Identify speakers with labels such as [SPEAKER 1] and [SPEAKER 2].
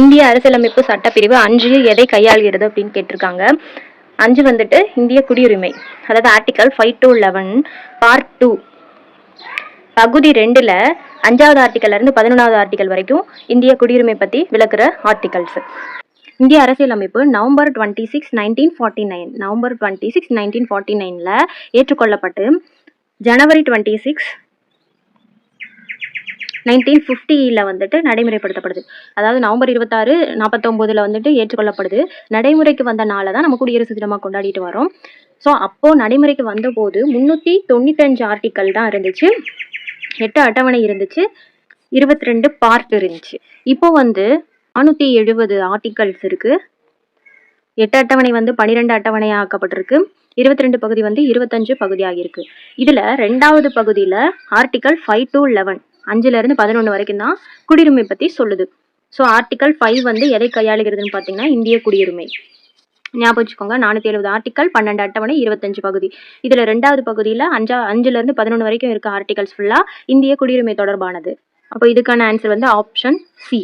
[SPEAKER 1] இந்திய அரசியலமைப்பு சட்டப்பிரிவு 5 எதை கையாளுகிறது அப்படின்னு கேட்டிருக்காங்க. 5 வந்துட்டு இந்திய குடியுரிமை, அதாவது ஆர்டிகல் 5 to 11 பார்ட் 2 பகுதி 2ல 5வது ஆர்டிகல்ல இருந்து 11வது ஆர்டிகல் வரைக்கும் இந்திய குடியுரிமை பத்தி விளக்குற ஆர்டிகல்ஸ். இந்திய அரசியலமைப்பு நவம்பர் 26, 1949 ஏற்றுக்கொள்ளப்பட்டு ஜனவரி 26, 1950 வந்துட்டு நடைமுறைப்படுத்தப்படுது. அதாவது நவம்பர் 26, 49 வந்துட்டு ஏற்றுக்கொள்ளப்படுது. நடைமுறைக்கு வந்த நாளை தான் நம்ம குடியரசு தினமாக கொண்டாடிட்டு வரோம். ஸோ அப்போ நடைமுறைக்கு வந்த போது 395 ஆர்டிக்கல் தான் இருந்துச்சு, 8 அட்டவணை இருந்துச்சு, 22 பார்ட் இருந்துச்சு. இப்போ 470 ஆர்டிகல்ஸ் இருக்கு. 8 அட்டவணை 12 அட்டவணையாக ஆக்கப்பட்டிருக்கு. 22 பகுதி 25 பகுதியாக இருக்கு. இதுல 2வது பகுதியில ஆர்டிகல் 5 to 11 5ல இருந்து 11 வரைக்கும் தான் குடியுரிமை பத்தி சொல்லுது. ஸோ ஆர்டிகல் 5 எதை கையாளுகிறதுன்னு பார்த்தீங்கன்னா இந்திய குடியுரிமை. ஞாபகம் வச்சுக்கோங்க, 470 ஆர்டிகல், 12 அட்டவணை, 25 பகுதி. இதுல 2வது பகுதியில 5ல இருந்து 11 வரைக்கும் இருக்க ஆர்டிகல்ஸ் ஃபுல்லா இந்திய குடியுரிமை தொடர்பானது. அப்போ இதுக்கான ஆன்சர் ஆப்ஷன் சி.